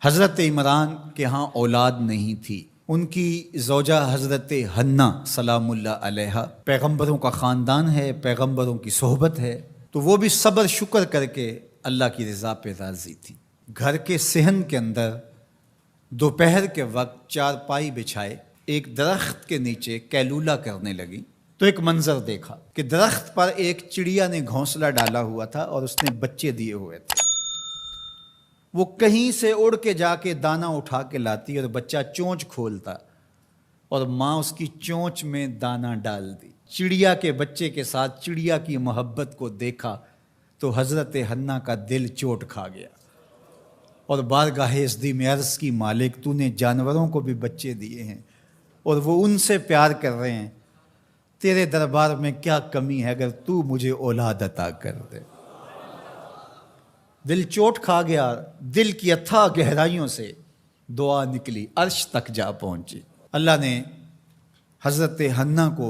حضرت عمران کے ہاں اولاد نہیں تھی، ان کی زوجہ حضرت حنہ سلام اللہ علیہا، پیغمبروں کا خاندان ہے، پیغمبروں کی صحبت ہے، تو وہ بھی صبر شکر کر کے اللہ کی رضا پہ راضی تھی۔ گھر کے صحن کے اندر دوپہر کے وقت چارپائی بچھائے ایک درخت کے نیچے قیلولہ کرنے لگی تو ایک منظر دیکھا کہ درخت پر ایک چڑیا نے گھونسلہ ڈالا ہوا تھا اور اس نے بچے دیے ہوئے تھے۔ وہ کہیں سے اڑ کے جا کے دانہ اٹھا کے لاتی اور بچہ چونچ کھولتا اور ماں اس کی چونچ میں دانہ ڈال دی۔ چڑیا کے بچے کے ساتھ چڑیا کی محبت کو دیکھا تو حضرت حنہ کا دل چوٹ کھا گیا اور بارگاہ عزدی میں عرض کی، مالک تو نے جانوروں کو بھی بچے دیے ہیں اور وہ ان سے پیار کر رہے ہیں، تیرے دربار میں کیا کمی ہے اگر تو مجھے اولاد عطا کر دے۔ دل چوٹ کھا گیا، دل کی اتھاہ گہرائیوں سے دعا نکلی، عرش تک جا پہنچی۔ اللہ نے حضرت حنہ کو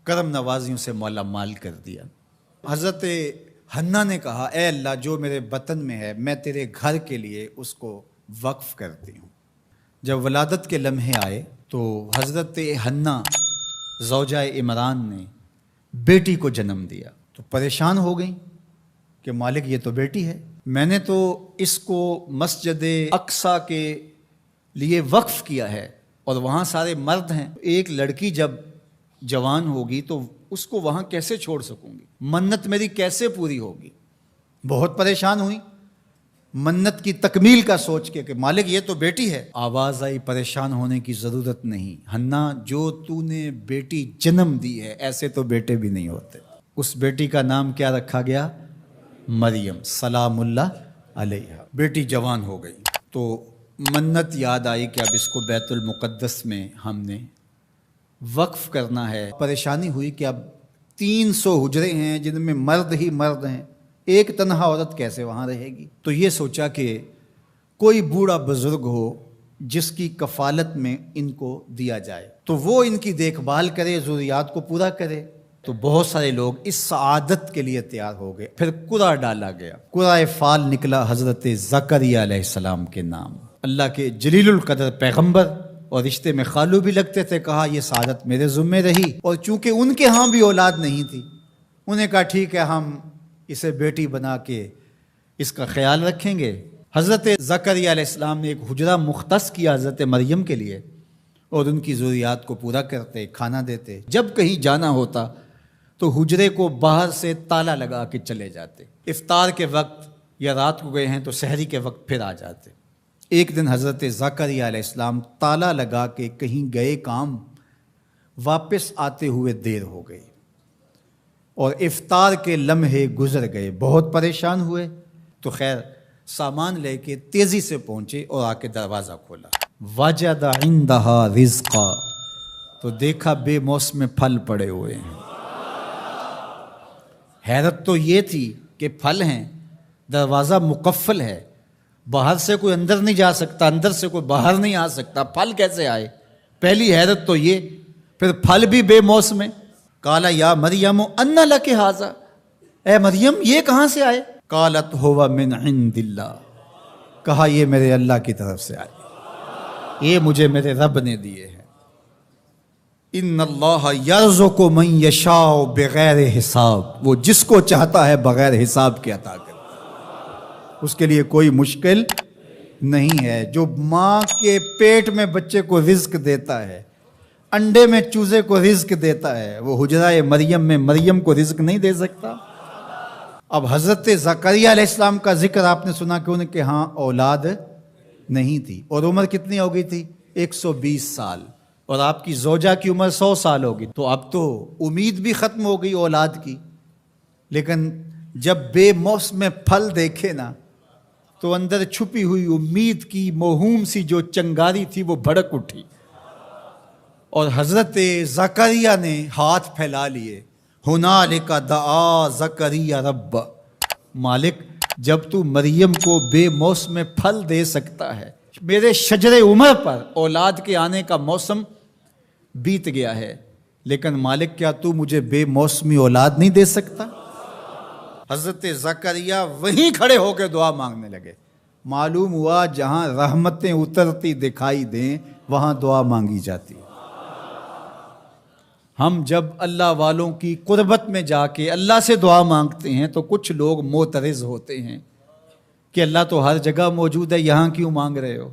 کرم نوازیوں سے مالا مال کر دیا۔ حضرت حنہ نے کہا، اے اللہ جو میرے بطن میں ہے میں تیرے گھر کے لیے اس کو وقف کرتی ہوں۔ جب ولادت کے لمحے آئے تو حضرت حنہ زوجہ عمران نے بیٹی کو جنم دیا تو پریشان ہو گئیں کہ مالک یہ تو بیٹی ہے، میں نے تو اس کو مسجد اقصیٰ کے لیے وقف کیا ہے اور وہاں سارے مرد ہیں، ایک لڑکی جب جوان ہوگی تو اس کو وہاں کیسے چھوڑ سکوں گی، منت میری کیسے پوری ہوگی۔ بہت پریشان ہوئی منت کی تکمیل کا سوچ کے کہ مالک یہ تو بیٹی ہے۔ آواز آئی، پریشان ہونے کی ضرورت نہیں حنہ، جو تو نے بیٹی جنم دی ہے ایسے تو بیٹے بھی نہیں ہوتے۔ اس بیٹی کا نام کیا رکھا گیا؟ مریم سلام اللہ علیہا۔ بیٹی جوان ہو گئی تو منت یاد آئی کہ اب اس کو بیت المقدس میں ہم نے وقف کرنا ہے۔ پریشانی ہوئی کہ اب 300 حجرے ہیں جن میں مرد ہی مرد ہیں، ایک تنہا عورت کیسے وہاں رہے گی؟ تو یہ سوچا کہ کوئی بوڑھا بزرگ ہو جس کی کفالت میں ان کو دیا جائے تو وہ ان کی دیکھ بھال کرے، ضروریات کو پورا کرے۔ تو بہت سارے لوگ اس سعادت کے لیے تیار ہو گئے۔ پھر قرعہ ڈالا گیا، قرعہ فال نکلا حضرت زکریا علیہ السلام کے نام۔ اللہ کے جلیل القدر پیغمبر اور رشتے میں خالو بھی لگتے تھے، کہا یہ سعادت میرے ذمہ رہی، اور چونکہ ان کے ہاں بھی اولاد نہیں تھی انہیں کہا ٹھیک ہے ہم اسے بیٹی بنا کے اس کا خیال رکھیں گے۔ حضرت زکریا علیہ السلام نے ایک حجرہ مختص کیا حضرت مریم کے لیے اور ان کی ضروریات کو پورا کرتے، کھانا دیتے۔ جب کہیں جانا ہوتا تو حجرے کو باہر سے تالا لگا کے چلے جاتے، افطار کے وقت یا رات کو گئے ہیں تو سحری کے وقت پھر آ جاتے۔ ایک دن حضرت زکریا علیہ السلام تالا لگا کے کہیں گئے کام، واپس آتے ہوئے دیر ہو گئی اور افطار کے لمحے گزر گئے، بہت پریشان ہوئے تو خیر سامان لے کے تیزی سے پہنچے اور آ کے دروازہ کھولا، وجد عندہا رزقا، تو دیکھا بے موسم پھل پڑے ہوئے ہیں۔ حیرت تو یہ تھی کہ پھل ہیں، دروازہ مقفل ہے، باہر سے کوئی اندر نہیں جا سکتا، اندر سے کوئی باہر نہیں آ سکتا، پھل کیسے آئے؟ پہلی حیرت تو یہ، پھر پھل بھی بے موسم۔ قال یا مریم ان لک ھذا، اے مریم یہ کہاں سے آئے؟ قالت ھو من عند اللہ، کہا یہ میرے اللہ کی طرف سے آئے، یہ مجھے میرے رب نے دیے ہیں۔ ان اللہ یرزق من یشاء بغیر حساب، وہ جس کو چاہتا ہے بغیر حساب کے عطا کرتا ہے، اس کے لیے کوئی مشکل نہیں ہے۔ جو ماں کے پیٹ میں بچے کو رزق دیتا ہے، انڈے میں چوزے کو رزق دیتا ہے، وہ حجرہ مریم میں مریم کو رزق نہیں دے سکتا؟ اب حضرت زکریا علیہ السلام کا ذکر آپ نے سنا کہ ان کے ہاں اولاد نہیں تھی، اور عمر کتنی ہو گئی تھی؟ 120 سال، اور آپ کی زوجہ کی عمر 100 سال ہوگی، تو اب تو امید بھی ختم ہو گئی اولاد کی۔ لیکن جب بے موسم پھل دیکھے نا تو اندر چھپی ہوئی امید کی موہوم سی جو چنگاری تھی وہ بھڑک اٹھی، اور حضرت زکریا نے ہاتھ پھیلا لیے، ہنالک دعا زکریا رب، مالک جب تو مریم کو بے موسم پھل دے سکتا ہے، میرے شجر عمر پر اولاد کے آنے کا موسم بیت گیا ہے، لیکن مالک کیا تو مجھے بے موسمی اولاد نہیں دے سکتا؟ حضرت زکریا وہیں کھڑے ہو کے دعا مانگنے لگے، معلوم ہوا جہاں رحمتیں اترتی دکھائی دیں وہاں دعا مانگی جاتی ہے۔ ہم جب اللہ والوں کی قربت میں جا کے اللہ سے دعا مانگتے ہیں تو کچھ لوگ معترض ہوتے ہیں کہ اللہ تو ہر جگہ موجود ہے، یہاں کیوں مانگ رہے ہو؟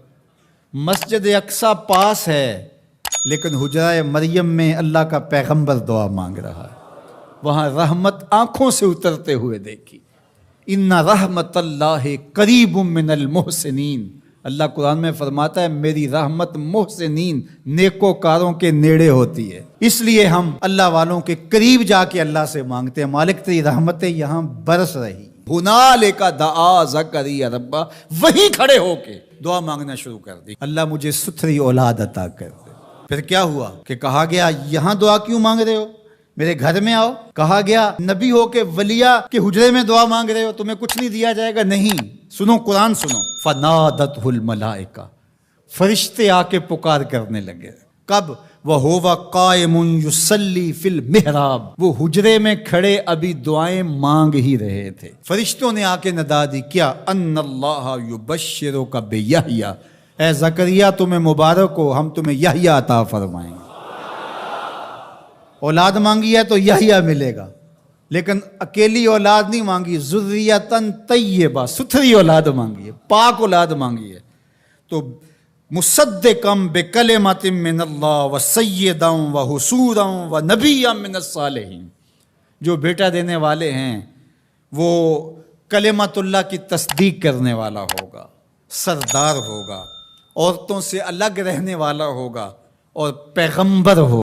مسجد اقصی پاس ہے لیکن حجرہ مریم میں اللہ کا پیغمبر دعا مانگ رہا ہے، وہاں رحمت آنکھوں سے اترتے ہوئے دیکھی۔ ان رحمت اللہ قریب من المحسنین، اللہ قرآن میں فرماتا ہے میری رحمت محسنین نیکوکاروں کے نیڑے ہوتی ہے۔ اس لیے ہم اللہ والوں کے قریب جا کے اللہ سے مانگتے ہیں، مالک تیری رحمتیں یہاں برس رہی۔ ہنالک دعا زکریا ربہ، وہیں کھڑے ہو کے دعا مانگنا شروع کر دی، اللہ مجھے ستھری اولاد عطا کر دے۔ پھر کیا ہوا کہ کہا گیا یہاں دعا کیوں مانگ رہے ہو، میرے گھر میں آؤ۔ کہا گیا نبی ہو کے ولیہ کے حجرے میں دعا مانگ رہے ہو، تمہیں کچھ نہیں دیا جائے گا؟ نہیں، سنو قرآن سنو۔ فنادتہ الملائکہ، فرشتے آ کے پکار کرنے لگے۔ کب؟ وَهُوَ قَائِمٌ يُصَلِّي فِي الْمِحْرَابِ، وہ حجرے میں کھڑے ابھی دعائیں مانگ ہی رہے تھے، فرشتوں نے آ کے ندا دی کیا؟ ان اللہ یبشرک بیحییٰ، اے زکریا تمہیں مبارک ہو، ہم تمہیں یحییٰ عطا فرمائیں گے۔ اولاد مانگی ہے تو یحییٰ ملے گا، لیکن اکیلی اولاد نہیں مانگی، ذریۃً طیبہ، ستھری اولاد مانگی ہے، پاک اولاد مانگی ہے۔ تو مصدقاً بکلمۃ من اللہ وسیداً وحصوراً ونبیاً من الصالحین، جو بیٹا دینے والے ہیں وہ کلمت اللہ کی تصدیق کرنے والا ہوگا، سردار ہوگا، عورتوں سے الگ رہنے والا ہوگا اور پیغمبر ہوگا۔